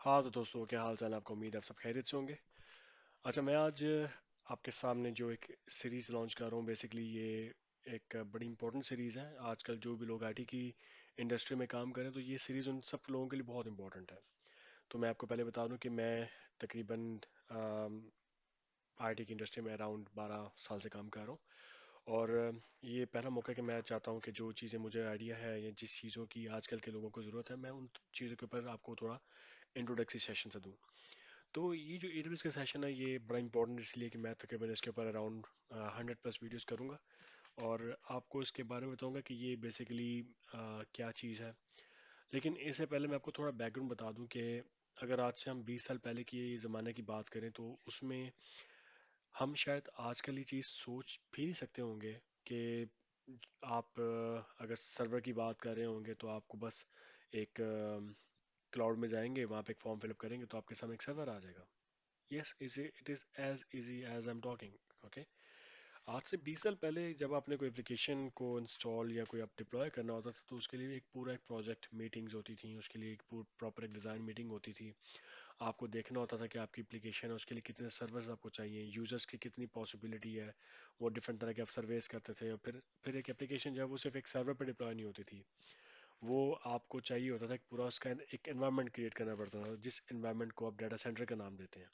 हाँ तो दोस्तों, क्या हाल चाल है? आपको उम्मीद है आप सब खैरियत से होंगे। अच्छा, मैं आज आपके सामने जो एक सीरीज़ लॉन्च कर रहा हूँ, बेसिकली ये एक बड़ी इंपॉर्टेंट सीरीज़ है। आजकल जो भी लोग आईटी की इंडस्ट्री में काम करें तो ये सीरीज़ उन सब लोगों के लिए बहुत इंपॉर्टेंट है। तो मैं आपको पहले बता दूं कि मैं तकरीबन आईटी की इंडस्ट्री में अराउंड 12 साल से काम कर रहा हूँ। और ये पहला मौका है कि मैं चाहता हूँ कि जो चीज़ें मुझे आइडिया है या जिस चीज़ों की आजकल के लोगों को ज़रूरत है, मैं उन चीज़ों के ऊपर आपको थोड़ा इंट्रोडक्टरी सेशन से दूँ। तो ये जो एडब्ल्यूएस का सेशन है ये बड़ा इंपॉर्टेंट इसलिए कि मैं तकरीबन इसके ऊपर अराउंड 100+ वीडियोस करूंगा और आपको इसके बारे में बताऊंगा कि ये बेसिकली क्या चीज़ है। लेकिन इससे पहले मैं आपको थोड़ा बैकग्राउंड बता दूं कि अगर आज से हम 20 साल पहले की ज़माने की बात करें तो उसमें हम शायद आजकल ये चीज़ सोच भी नहीं सकते होंगे कि आप अगर सर्वर की बात कर रहे होंगे तो आपको बस एक क्लाउड में जाएंगे, वहाँ पे एक फॉर्म फिलअप करेंगे तो आपके सामने एक सर्वर आ जाएगा। Yes, easy it is as easy as I am talking. Okay. आज से 20 साल पहले जब आपने कोई एप्लीकेशन को इंस्टॉल या कोई आप डिप्लॉय करना होता था तो उसके लिए एक पूरा एक प्रोजेक्ट मीटिंग्स होती थी, उसके लिए एक प्रॉपर एक डिज़ाइन मीटिंग होती थी। आपको देखना होता था कि आपकी एप्लीकेशन है उसके लिए कितने सर्वर्स आपको चाहिए, यूजर्स की कितनी पॉसिबिलिटी है। वो डिफरेंट तरह के आप सर्वेस करते थे और फिर एक एप्लीकेशन जो है वो सिर्फ एक सर्वर पर डिप्लॉय नहीं होती थी। वो आपको चाहिए होता था कि पूरा उसका एक एनवायरनमेंट क्रिएट करना पड़ता था, जिस एनवायरनमेंट को आप डाटा सेंटर का नाम देते हैं।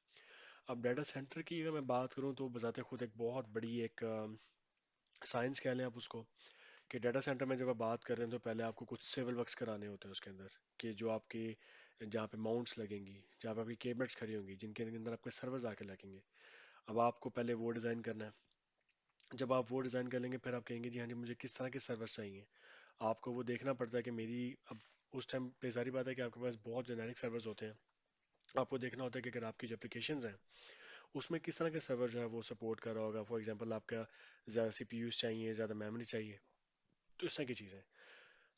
अब डाटा सेंटर की अगर मैं बात करूं तो बजाते खुद एक बहुत बड़ी एक साइंस कह लें आप उसको, कि डाटा सेंटर में जब आप बात कर रहे हैं तो पहले आपको कुछ सिविल वर्क्स कराने होते हैं उसके अंदर, कि जो आपके जहाँ पे माउंट्स लगेंगी, जहाँ पे आपकी केबल्स खड़ी होंगी, जिनके अंदर आपके सर्वर्स आके लगेंगे। अब आपको पहले वो डिज़ाइन करना है। जब आप वो डिज़ाइन कर लेंगे फिर आप कहेंगे जी हाँ जी मुझे किस तरह के सर्वर्स चाहिए। आपको वो देखना पड़ता है कि मेरी अब उस टाइम पे सारी बात है कि आपके पास बहुत जेनेरिक सर्वर्स होते हैं। आपको देखना होता है कि अगर आपकी जो एप्लीकेशंस हैं उसमें किस तरह का सर्वर जो है वो सपोर्ट कर रहा होगा। फॉर एग्जांपल आपका ज़्यादा सीपीयूज चाहिए, ज़्यादा मेमोरी चाहिए, तो इस तरह की चीज़ें।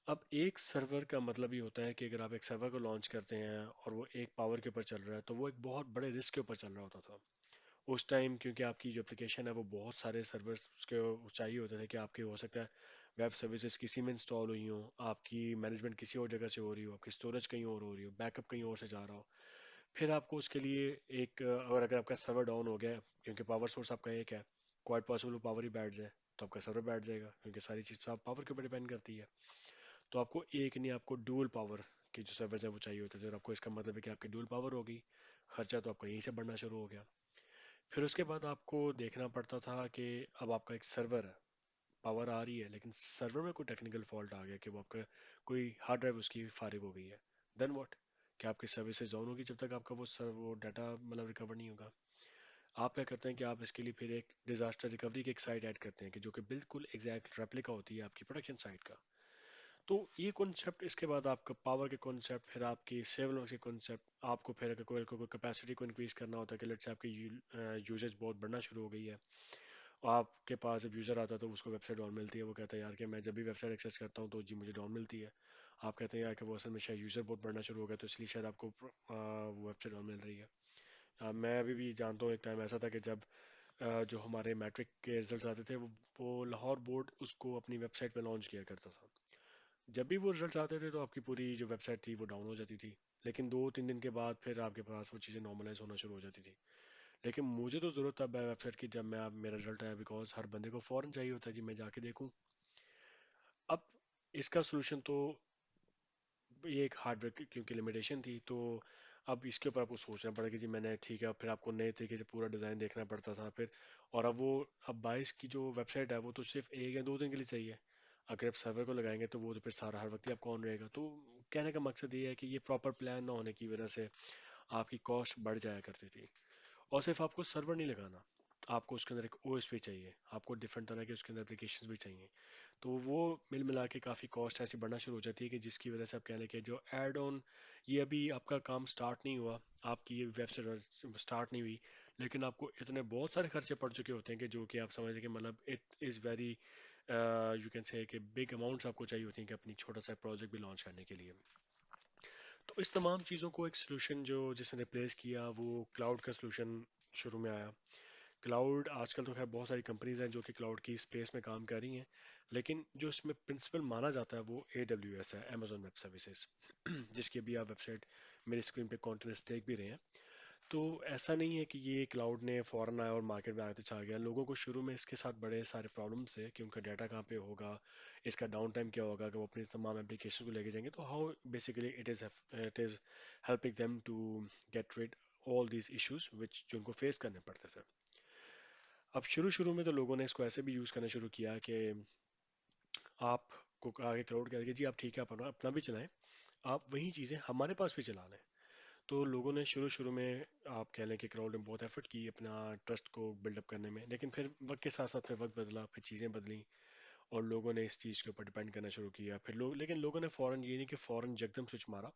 अब एक सर्वर का मतलब ये होता है कि अगर आप एक सर्वर को लॉन्च करते हैं और वो एक पावर के ऊपर चल रहा है तो वो एक बहुत बड़े रिस्क के ऊपर चल रहा होता था उस टाइम, क्योंकि आपकी जो एप्लीकेशन है वो बहुत सारे सर्वर्स उसके चाहिए होते थे कि आपके हो सकता है वेब सर्विसेज किसी में इंस्टॉल हुई हो, आपकी मैनेजमेंट किसी और जगह से हो रही हो, आपकी स्टोरेज कहीं और हो रही हो, बैकअप कहीं और से जा रहा हो। फिर आपको उसके लिए एक और अगर आपका सर्वर डाउन हो गया, क्योंकि पावर सोर्स आपका एक है, क्वाइट पॉसिबल पावर ही बैठ जाए तो आपका सर्वर बैठ जाएगा, क्योंकि सारी चीज़ तो आप पावर के ऊपर डिपेंड करती है। तो आपको एक नहीं, आपको डुअल पावर की जो सर्वर है वो चाहिए होते थे, और आपको इसका मतलब है कि आपकी डुअल पावर होगी, खर्चा तो आपका यहीं से बढ़ना शुरू हो गया। फिर उसके बाद आपको देखना पड़ता था कि अब आपका एक सर्वर है, पावर आ रही है लेकिन सर्वर में कोई टेक्निकल फॉल्ट आ गया कि वो आपका कोई हार्ड ड्राइव उसकी फारिग हो गई है। Then what? कि आपकी सर्विसेज डाउन होगी जब तक आपका वो डाटा मतलब रिकवर नहीं होगा। आप क्या करते हैं कि आप इसके लिए फिर एक डिजास्टर रिकवरी की एक साइट ऐड करते हैं कि जो कि बिल्कुल एग्जैक्ट रेप्लिका होती है आपकी प्रोडक्शन साइट का। तो ये कॉन्सेप्ट, इसके बाद आपका पावर के कॉन्सेप्ट, फिर आपकी सेवल के कॉन्सेप्ट, आपको फिर अगर कोई कैपेसिटी को इंक्रीज करना होता है कि लेट्स से आपकी यूजेज बहुत बढ़ना शुरू हो गई है और आपके पास जब यूज़र आता है तो उसको वेबसाइट डाउन मिलती है, वो कहता है यार कि मैं जब भी वेबसाइट एक्सेस करता हूँ तो जी मुझे डाउन मिलती है। आप कहते हैं यार कि वो असल में शायद यूज़र बहुत बढ़ना शुरू हो गया तो इसलिए शायद आपको वो वेबसाइट डाउन मिल रही है। मैं अभी भी जानता हूँ एक टाइम ऐसा था कि जब जो हमारे मैट्रिक के रिजल्ट्स आते थे वो लाहौर बोर्ड उसको अपनी वेबसाइट पे लॉन्च किया करता था। जब भी वो रिजल्ट्स आते थे तो आपकी पूरी जो वेबसाइट थी वो डाउन हो जाती थी, लेकिन 2-3 दिन के बाद फिर आपके पास वो चीज़ें नॉर्मलाइज होना शुरू हो जाती थी। लेकिन मुझे तो ज़रूरत था वेबसाइट की जब मैं मेरा रिजल्ट आया, बिकॉज हर बंदे को फ़ौरन चाहिए होता है जी मैं जाके देखूं। अब इसका सोल्यूशन तो ये एक हार्डवेयर की क्योंकि लिमिटेशन थी, तो अब इसके ऊपर आपको सोचना पड़ा कि जी मैंने ठीक है, फिर आपको नए तरीके से पूरा डिज़ाइन देखना पड़ता था फिर। और अब 22 की जो वेबसाइट है वो तो सिर्फ 1 या 2 दिन के लिए चाहिए। अगर आप सर्वर को लगाएंगे तो वो तो फिर सारा हर वक्त ही आपका ऑन रहेगा। तो कहने का मकसद ये है कि ये प्रॉपर प्लान ना होने की वजह से आपकी कॉस्ट बढ़ जाया करती थी। और सिर्फ आपको सर्वर नहीं लगाना, आपको उसके अंदर एक ओएस भी चाहिए, आपको डिफरेंट तरह के उसके अंदर एप्लीकेशंस भी चाहिए। तो वो मिल मिला के काफ़ी कॉस्ट ऐसी बढ़ना शुरू हो जाती है कि जिसकी वजह से आप कह लें कि जो एड ऑन, ये अभी आपका काम स्टार्ट नहीं हुआ, आपकी ये वेबसाइट स्टार्ट नहीं हुई, लेकिन आपको इतने बहुत सारे खर्चे पड़ चुके होते हैं कि जो कि आप समझें कि मतलब it is very you can say कि बिग अमाउंट्स आपको चाहिए होती हैं कि अपनी छोटा सा प्रोजेक्ट भी लॉन्च करने के लिए। तो इस तमाम चीज़ों को एक सोल्यूशन जो जिसने रिप्लेस किया वो क्लाउड का सोल्यूशन शुरू में आया। क्लाउड आजकल तो खैर बहुत सारी कंपनीज हैं जो कि क्लाउड की स्पेस में काम कर रही हैं, लेकिन जो इसमें प्रिंसिपल माना जाता है वो AWS है, Amazon वेब सर्विसेज, जिसकी अभी आप वेबसाइट मेरी स्क्रीन पे कॉन्टेंट्स देख भी रहे हैं। तो ऐसा नहीं है कि ये क्लाउड ने फौरन आया और मार्केट में आते छा गया। लोगों को शुरू में इसके साथ बड़े सारे प्रॉब्लम्स थे कि उनका डाटा कहाँ पे होगा, इसका डाउन टाइम क्या होगा, कि वो अपनी तमाम एप्लीकेशन को लेके जाएंगे। तो how basically it is helping them to get rid all these issues which जो उनको फेस करने पड़ते थे। अब शुरू शुरू में तो लोगों ने इसको ऐसे भी यूज़ करना शुरू किया कि आप को आगे क्लाउड कह कि जी आप ठीक है अपना अपना भी चलाएं, आप वही चीज़ें हमारे पास भी चला लें। तो लोगों ने शुरू शुरू में आप कह लें कि क्राउड ने बहुत एफर्ट की अपना ट्रस्ट को बिल्डअप करने में, लेकिन फिर वक्त के साथ साथ फिर वक्त बदला, फिर चीज़ें बदली और लोगों ने इस चीज़ के ऊपर डिपेंड करना शुरू किया। फिर लोग, लेकिन लोगों ने फ़ौरन ये नहीं कि फ़ौरन यकदम स्विच मारा,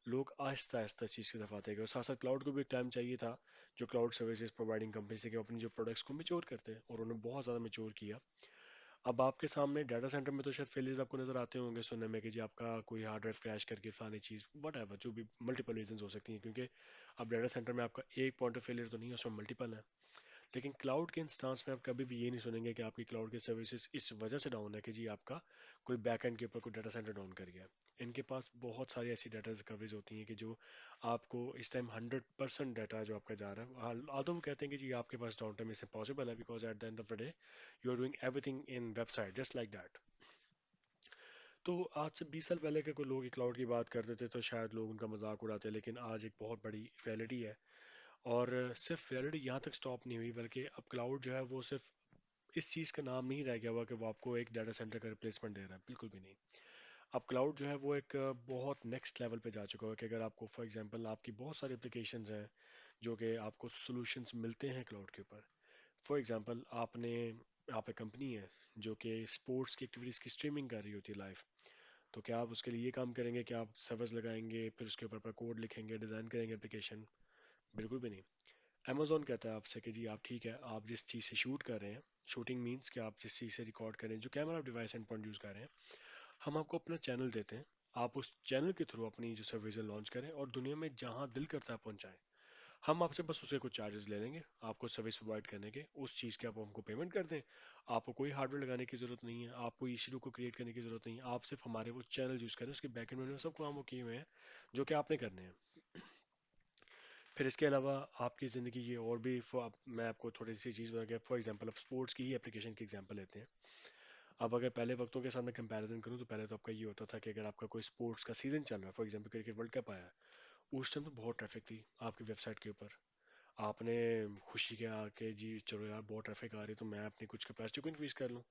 लोग आहिस्ता आहिस्ता इस चीज़ की तरफ आते गए। और साथ साथ क्लाउड को भी टाइम चाहिए था, जो क्लाउड सर्विसेज प्रोवाइडिंग कंपनी से, कि वो अपनी जो प्रोडक्ट्स को मेच्योर करते हैं, और उन्होंने बहुत ज़्यादा मेच्योर किया। अब आपके सामने डाटा सेंटर में तो शायद फेलियर्स आपको नजर आते होंगे सुनने में, कि जी आपका कोई हार्ड ड्राइव क्रैश करके फलानी चीज़ वट एवर, जो भी मल्टीपल रीजंस हो सकती हैं, क्योंकि अब डाटा सेंटर में आपका एक पॉइंट ऑफ फेलियर तो नहीं है, उसमें मल्टीपल है। लेकिन क्लाउड के इंस्टांस में आप कभी भी ये नहीं सुनेंगे कि आपकी क्लाउड की सर्विसेज इस वजह से डाउन है कि जी आपका कोई बैकएंड के ऊपर कोई डाटा सेंटर डाउन कर गया। इनके पास बहुत सारी ऐसी डाटा रिकवरीज होती हैं कि जो आपको इस टाइम 100% डाटा जो आपका जा रहा है, आदो वो कहते हैं कि जी आपके पास डाउन टाइम इससे पॉसिबल है, because at the end of the day you are doing everything in website just like that. तो आज से 20 साल पहले के कोई लोग क्लाउड की बात करते थे तो शायद लोग उनका मजाक उड़ाते, लेकिन आज एक बहुत बड़ी रियलिटी है। और सिर्फ रियलिटी यहाँ तक स्टॉप नहीं हुई, बल्कि अब क्लाउड जो है वो सिर्फ इस चीज़ का नाम नहीं रह गया हुआ कि वो आपको एक डाटा सेंटर का रिप्लेसमेंट दे रहा है, बिल्कुल भी नहीं। अब क्लाउड जो है वो एक बहुत नेक्स्ट लेवल पे जा चुका है, कि अगर आपको फॉर एग्जांपल आपकी बहुत सारी एप्लीकेशंस हैं जो कि आपको सॉल्यूशंस मिलते हैं क्लाउड के ऊपर। फॉर एग्जांपल आप एक कंपनी है जो कि स्पोर्ट्स की एक्टिविटीज़ की स्ट्रीमिंग कर रही होती है लाइव। तो क्या आप उसके लिए ये काम करेंगे कि आप सर्वर्स लगाएंगे, फिर उसके ऊपर पर कोड लिखेंगे, डिज़ाइन करेंगे एप्लीकेशन? बिल्कुल भी नहीं। अमेजोन कहता है आपसे कि जी आप ठीक है, आप जिस चीज़ से शूट कर रहे हैं, शूटिंग मीन्स कि आप जिस चीज़ से रिकॉर्ड कर रहे हैं, जो camera device and point use कर रहे हैं, हम आपको अपना चैनल देते हैं। आप उस चैनल के थ्रू अपनी जो सर्विस लॉन्च करें और दुनिया में जहां दिल करता है पहुंचाएं। हम आपसे बस उसके कुछ चार्जेस ले लेंगे आपको सर्विस प्रोवाइड करने के, उस चीज़ के आप हमको पेमेंट कर दें। आपको कोई हार्डवेयर लगाने की ज़रूरत नहीं है, आपको ईशू को क्रिएट करने की ज़रूरत नहीं है, आप सिर्फ हमारे वो चैनल यूज़ करें, उसके बैकएंड में सब काम वो किए हुए हैं जो कि आपने करने हैं। फिर इसके अलावा आपकी ज़िंदगी ये और भी मैं आपको थोड़ी सी चीज़ बता के, फॉर एग्जांपल अब स्पोर्ट्स की ही एप्लीकेशन की एग्जांपल लेते हैं। अब अगर पहले वक्तों के साथ मैं कंपैरिजन करूं तो पहले तो आपका ये होता था कि अगर आपका कोई स्पोर्ट्स का सीजन चल रहा है, for example cricket world cup आया है, उस टाइम तो बहुत ट्रैफिक थी आपकी वेबसाइट के ऊपर। आपने खुशी के आके जी चलो यार बहुत ट्रैफिक आ रही है तो मैं अपनी कुछ कैपेसिटी को इंक्रीज कर लूँ।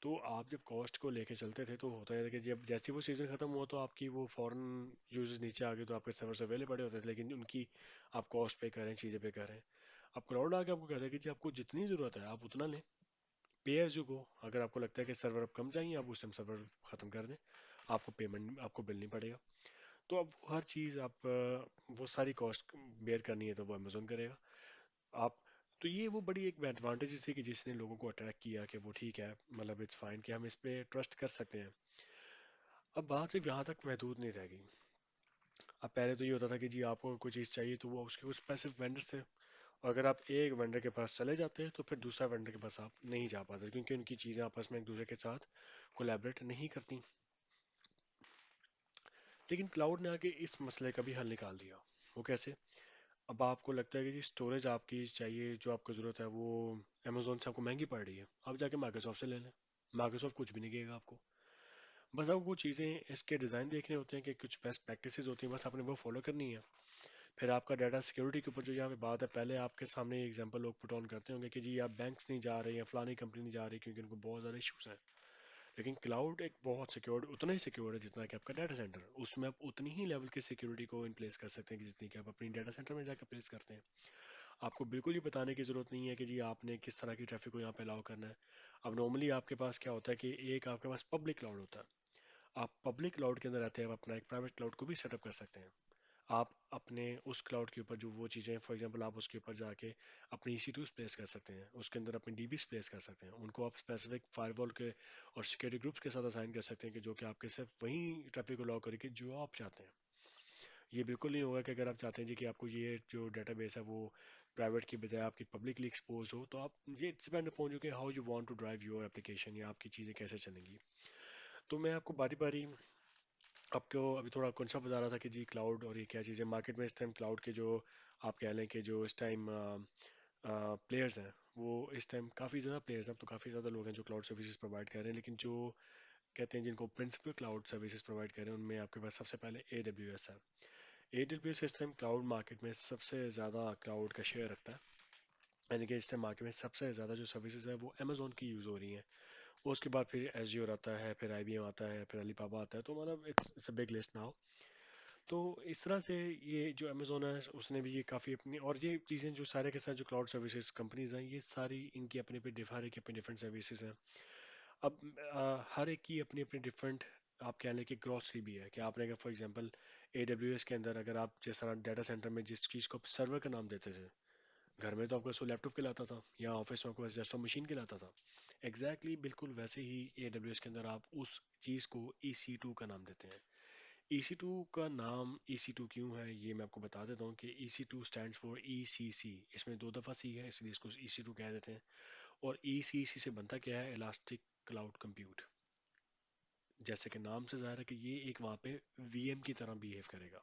तो आप जब कॉस्ट को लेके चलते थे तो होता है कि जब जैसे ही वो सीज़न ख़त्म हुआ तो आपकी वो फॉरेन यूजर्स नीचे आ गए तो आपके सर्वर अवेलेबल पड़े होते थे, लेकिन उनकी आप कॉस्ट पे कर रहे हैं, चीज़ें पे कर रहे हैं। अब क्राउड आके आपको कहता है कि जी आपको जितनी ज़रूरत है आप उतना लें, पे एज यू गो। अगर आपको लगता है कि सर्वर अब कम चाहिए, आप उस टाइम सर्वर ख़त्म कर दें, आपको पेमेंट आपको बिल नहीं पड़ेगा। तो अब वो हर चीज़ आप वो सारी कॉस्ट बेयर करनी है तो वो अमेजोन करेगा। आप तो ये वो बड़ी एक एडवांटेज थी कि जिसने लोगों को अट्रैक्ट किया कि वो ठीक है, मतलब इट्स फाइन कि हम इस पे ट्रस्ट कर सकते हैं। अब बात सिर्फ यहाँ तक महदूद नहीं रह गई। अब पहले तो ये होता था कि जी आपको कोई चीज़ चाहिए तो वो उसके कुछ स्पेसिफिक वेंडर्स थे, और अगर आप एक वेंडर के पास चले जाते तो फिर दूसरा वेंडर के पास आप नहीं जा पाते, क्योंकि उनकी चीज़ें आपस में एक दूसरे के साथ कोलैबोरेट नहीं करती। लेकिन क्लाउड ने आके इस मसले का भी हल निकाल दिया। वो कैसे? अब आपको लगता है कि जी स्टोरेज आपकी चाहिए, जो आपको ज़रूरत है वो अमेजोन से आपको महंगी पड़ रही है, आप जाके माइक्रोसॉफ्ट से ले लें। माइक्रोसॉफ्ट कुछ भी नहीं कहेगा आपको। बस आपको वो चीज़ें इसके डिज़ाइन देखने होते हैं कि कुछ बेस्ट प्रैक्टिसेस होती हैं, बस आपने वो फॉलो करनी है। फिर आपका डाटा सिक्योरिटी के ऊपर जो यहाँ पे बात है, पहले आपके सामने एग्जांपल लोग पुट ऑन करते होंगे कि जी आप बैंक्स नहीं जा रहे या फलानी कंपनी नहीं जा रही क्योंकि उनको बहुत ज़्यादा इश्यूज हैं। लेकिन क्लाउड एक बहुत सिक्योर, उतना ही सिक्योर है जितना कि आपका डाटा सेंटर, उसमें आप उतनी ही लेवल की सिक्योरिटी को इन प्लेस कर सकते हैं कि जितनी कि आप अपनी डाटा सेंटर में जाकर प्लेस करते हैं। आपको बिल्कुल ही बताने की ज़रूरत नहीं है कि जी आपने किस तरह की ट्रैफिक को यहाँ पे अलाउ करना है। अब नॉर्मली आपके पास क्या होता है कि एक आपके पास पब्लिक क्लाउड होता है, आप पब्लिक क्लाउड के अंदर रहते हैं, आप अपना एक प्राइवेट क्लाउड को भी सेटअप कर सकते हैं। आप अपने उस क्लाउड के ऊपर जो वो चीज़ें, फॉर एग्जांपल आप उसके ऊपर जाके अपनी EC2 प्लेस कर सकते हैं, उसके अंदर अपनी DBs प्लेस कर सकते हैं, उनको आप स्पेसिफिक फायरवॉल के और सिक्योरिटी ग्रुप्स के साथ असाइन कर सकते हैं कि जो कि आपके सिर्फ वही ट्रैफिक को अलाउ करेगी जो आप चाहते हैं। یہ بالکل نہیں ہوگا کہ اگر آپ چاہتے ہیں جی کہ آپ کو یہ جو ڈیٹا بیس ہے وہ پرائیویٹ کی بجائے آپ کی پبلکلی ایکسپوز ہو، تو آپ یہ ڈپینڈ اپون جو کہ how you want to drive your application, یا آپ کی چیزیں کیسے چلیں گی. تو میں آپ کو باری باری آپ کو ابھی تھوڑا کنسیپٹ بتا رہا تھا کہ جی کلاؤڈ اور یہ کیا چیز ہے مارکیٹ میں اس ٹائم. کلاؤڈ کے جو آپ کہہ لیں کہ جو اس ٹائم پلیئرز ہیں، وہ اس ٹائم کافی زیادہ پلیئرز ہیں. اب تو کافی زیادہ لوگ ہیں جو کلاؤڈ سروسز پرووائڈ کر رہے ہیں، لیکن جو کہتے ہیں جن کو پرنسپل کلاؤڈ سروسز پرووائڈ کر رہے ہیں، ان میں آپ کے پاس سب سے پہلے اے ڈبلیو ایس ہے. اے ڈبلیو ایس اس ٹائم کلاؤڈ مارکیٹ میں سب سے زیادہ کلاؤڈ کا شیئر رکھتا ہے. یعنی کہ اس ٹائم مارکیٹ میں سب سے زیادہ جو سروسز ہیں وہ امیزون کی یوز ہو رہی ہیں. اس کے بعد پھر ایزیور آتا ہے، پھر آئی بی ایم آتا ہے، پھر علی بابا آتا ہے. تو مطلب it's a big list now. تو اس طرح سے یہ جو امیزون ہے اس نے بھی یہ کافی اپنی، اور یہ چیزیں جو سارے کے ساتھ جو کلاؤڈ سروسز کمپنیز ہیں، یہ ساری ان کی اپنی اپنی ہر ایک کی اپنی ڈفرینٹ سروسز ہیں. اب ہر ایک کی اپنی اپنی ڈفرینٹ، آپ کہہ لیں کہ گروسری بھی ہے. کہ آپ نے اگر for example a W S کے اندر اگر آپ جس طرح ڈیٹا سینٹر میں جس چیز کو سرور کا نام دیتے تھے، گھر میں تو آپ کو اس کو لیپ ٹاپ کہلاتا تھا، یا آفس میں آپ کو ڈیسک ٹاپ مشین کہلاتا تھا. ایگزیکٹلی بالکل ویسے ہی اے ڈبلیو ایس کے اندر آپ اس چیز کو ای سی ٹو کا نام دیتے ہیں. ای سی ٹو کا نام ای سی ٹو کیوں ہے یہ میں آپ کو بتا دیتا ہوں. کہ ای سی ٹو اسٹینڈ فار ای سی سی، اس میں دو دفعہ سی ہے اس لیے اس کو ای سی ٹو کہہ دیتے ہیں. اور ای سی سی سے بنتا کیا ہے؟ Elastic cloud compute. جیسے کہ نام سے ظاہر ہے کہ یہ ایک وہاں پہ وی ایم کی طرح بیہیو کرے گا.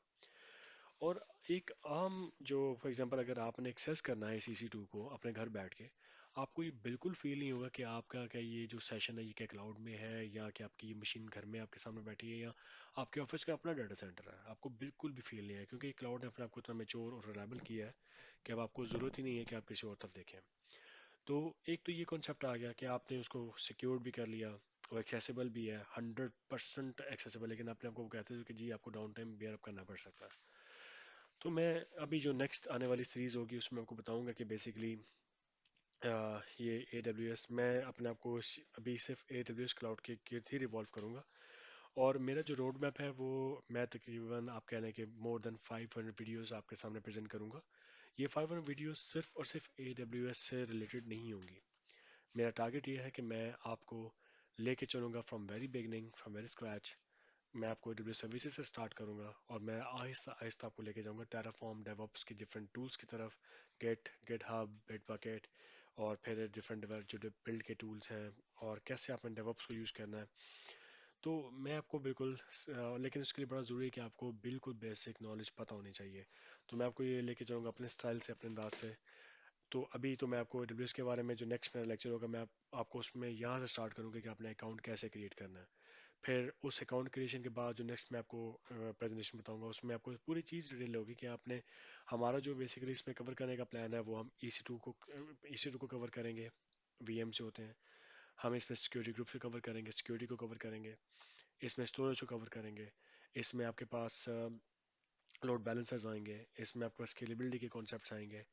اور ایک عام جو فار ایگزامپل اگر آپ نے ایکسیس کرنا ہے سی سی ٹو کو اپنے گھر بیٹھ کے، آپ کو یہ بالکل فیل نہیں ہوگا کہ آپ کا کیا یہ جو سیشن ہے یہ کیا کلاؤڈ میں ہے، یا کہ آپ کی یہ مشین گھر میں آپ کے سامنے بیٹھی ہے، یا آپ کے آفس کا اپنا ڈاٹا سینٹر ہے. آپ کو بالکل بھی فیل نہیں ہے، کیونکہ کلاؤڈ نے اپنے آپ کو اتنا میچور اور ریلائبل کیا ہے کہ اب آپ کو ضرورت ہی نہیں ہے کہ آپ کسی اور طرف دیکھیں. تو ایک تو یہ کانسیپٹ آ گیا کہ آپ نے اس کو سیکیورڈ بھی کر لیا، وہ ایکسیسیبل بھی ہے 100% ایکسیسیبل. لیکن اپنے آپ کو کہتے تھے کہ جی آپ کو ڈاؤن ٹائم بیئر اپ کرنا پڑ سکتا ہے. تو میں ابھی جو نیکسٹ آنے والی سیریز ہوگی اس میں آپ کو بتاؤں گا کہ بیسیکلی یہ اے ڈبلیو ایس، میں اپنے آپ کو ابھی صرف اے ڈبلیو ایس کلاؤڈ کے گرد ہی ریوالو کروں گا. اور میرا جو روڈ میپ ہے وہ میں تقریباً آپ کہہ لیں کہ مور دین 500 ویڈیوز آپ کے سامنے پریزنٹ کروں گا. یہ 500 ویڈیوز صرف اور صرف اے ڈبلیو ایس سے ریلیٹڈ نہیں ہوں گی. میرا ٹارگیٹ یہ ہے کہ میں آپ کو لے کے چلوں گا from very beginning, from very scratch. میں آپ کو ڈبلیو سروسز سے اسٹارٹ کروں گا، اور میں آہستہ آہستہ آپ کو لے کے جاؤں گا ٹیرافارم ڈیو اپس کی ڈفرینٹ ٹولس کی طرف. گیٹ ہب، بٹ بکیٹ، اور پھر ڈفرینٹ جو بلڈ کے ٹولس ہیں، اور کیسے آپ نے ڈیو اپس کو یوز کرنا ہے. تو میں آپ کو بالکل لیکن اس کے لیے بڑا ضروری ہے کہ آپ کو بالکل بیسک نالج پتہ ہونی چاہیے. تو میں آپ کو یہ لے کے جاؤں گا اپنے اسٹائل سے، اپنے انداز سے. تو ابھی تو میں آپ کو ڈبلیو ایس کے بارے میں جو نیکسٹ میرا لیکچر ہوگا، میں آپ کو اس میں یہاں سے اسٹارٹ کروں گا کہ آپ نے اکاؤنٹ کیسے کریٹ کرنا ہے. پھر اس اکاؤنٹ کریشن کے بعد جو نیکسٹ میں آپ کو پریزنٹیشن بتاؤں گا، اس میں آپ کو پوری چیز ڈیٹیل ہوگی کہ آپ نے ہمارا جو بیسیکلی اس میں کور کرنے کا پلان ہے وہ ہم ای سی ٹو کو کور کریں گے. وی ایم سے ہوتے ہیں. ہم اس میں سیکورٹی گروپ سے کور کریں گے، سیکورٹی کو کور کریں گے. اس میں اسٹوریج کو کور کریں گے. اس میں آپ کے پاس لوڈ بیلنسرز آئیں گے. اس میں آپ کے پاس اسکیلیبلٹی کے کانسیپٹس آئیں گے.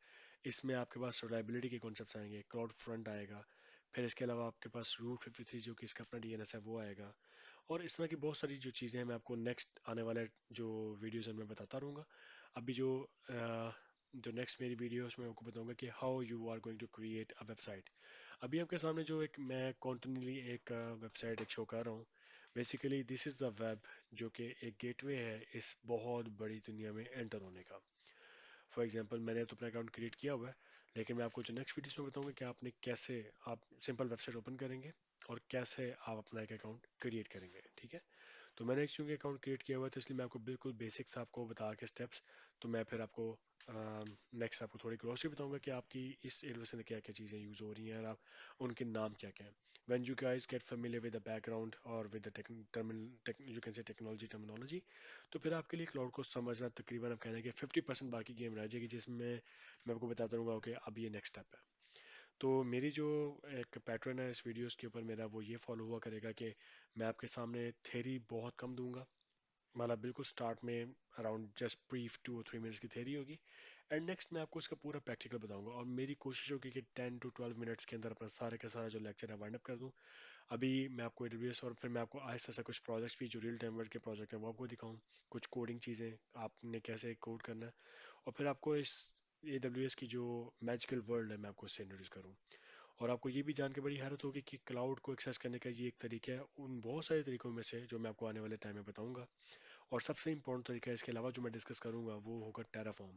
اس میں آپ کے پاس ریلائبلٹی کے کانسیپٹس آئیں گے. کلاؤڈ فرنٹ آئے گا. پھر اس کے علاوہ آپ کے پاس روٹ 53 جو کہ اس کا اپنا ڈی این ایس ہے وہ آئے گا. اور اس طرح کی بہت ساری جو چیزیں ہیں میں آپ کو نیکسٹ آنے والے جو ویڈیوز ہیں میں بتاتا رہوں گا. ابھی جو نیکسٹ میری ویڈیوز میں آپ کو بتاؤں گا کہ how you are going to create a website. ابھی آپ کے سامنے جو ایک میں کانٹینیولی ایک ویب سائٹ ایک شو کر رہا ہوں. Basically this is the web, جو کہ ایک گیٹ وے ہے اس بہت بڑی دنیا میں انٹر ہونے کا. فار ایگزامپل میں نے تو اپنا اکاؤنٹ کریٹ کیا ہوا ہے، لیکن میں آپ کو جو نیکسٹ ویڈیوز میں بتاؤں گا کہ آپ نے کیسے آپ سمپل ویب سائٹ اوپن کریں گے، اور کیسے آپ اپنا ایک اکاؤنٹ کریٹ کریں گے. ٹھیک ہے. تو میں نے چونکہ اکاؤنٹ کریٹ کیا ہوا ہے تو اس لیے میں آپ کو بالکل بیسکس آپ کو بتا کے اسٹیپس. تو میں پھر آپ کو نیکسٹ آپ کو تھوڑی گروسری بتاؤں گا کہ آپ کی اس ایڈریس سے کیا کیا چیزیں یوز ہو رہی ہیں، اور آپ ان کے نام کیا کیا ہیں. When you guys get familiar with the background اور with the you can say technology terminology, تو پھر آپ کے لیے کلاؤڈ کو سمجھنا تقریباً آپ کہہ لیں کہ 50% باقی گیم رہ جائے گی، جس میں آپ کو بتاتا رہوں گا کہ اب یہ نیکسٹ اسٹیپ ہے. تو میری جو ایک پیٹرن ہے اس ویڈیوز کے اوپر میرا، وہ یہ فالو ہوا کرے گا کہ میں آپ کے سامنے تھیری بہت کم دوں گا. مطلب بالکل سٹارٹ میں اراؤنڈ جسٹ بریف 2 اور 3 منٹس کی تھیری ہوگی. اینڈ نیکسٹ میں آپ کو اس کا پورا پریکٹیکل بتاؤں گا، اور میری کوشش ہوگی کہ 10 to 12 منٹس کے اندر اپنا سارے کا سارا جو لیکچر ہے وائنڈ اپ کر دوں. ابھی میں آپ کو AWS اور پھر میں آپ کو آہستہ سے کچھ پروجیکٹس بھی جو ریئل ٹائم ورک کے پروجیکٹ ہیں وہ آپ کو دکھاؤں. کچھ کوڈنگ چیزیں آپ نے کیسے کوڈ کرنا ہے، اور پھر آپ کو اس AWS کی جو میجیکل ورلڈ ہے میں آپ کو اس سے انٹروڈیوس کروں. اور آپ کو یہ بھی جان کے بڑی حیرت ہوگی کہ کلاؤڈ کو ایکسیس کرنے کا یہ ایک طریقہ ہے ان بہت سارے طریقوں میں سے جو میں آپ کو آنے والے ٹائم میں بتاؤں گا. اور سب سے امپورٹنٹ طریقہ اس کے علاوہ جو میں ڈسکس کروں گا وہ ہوگا ٹیرافارم.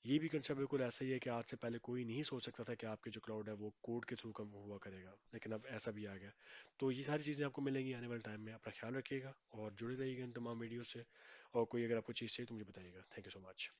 یہ بھی کنسیپٹ بالکل ایسا ہی ہے کہ آج سے پہلے کوئی نہیں سوچ سکتا تھا کہ آپ کے جو کلاؤڈ ہے وہ کوڈ کے تھرو کم ہوا کرے گا، لیکن اب ایسا بھی آ گیا. تو یہ ساری چیزیں آپ کو ملیں گی آنے والے ٹائم میں. اپنا خیال رکھیے گا اور جڑے رہیے گا ان تمام ویڈیو سے. اور کوئی اگر آپ کو چیز چاہیے تو مجھے بتائیے گا. Thank you so much.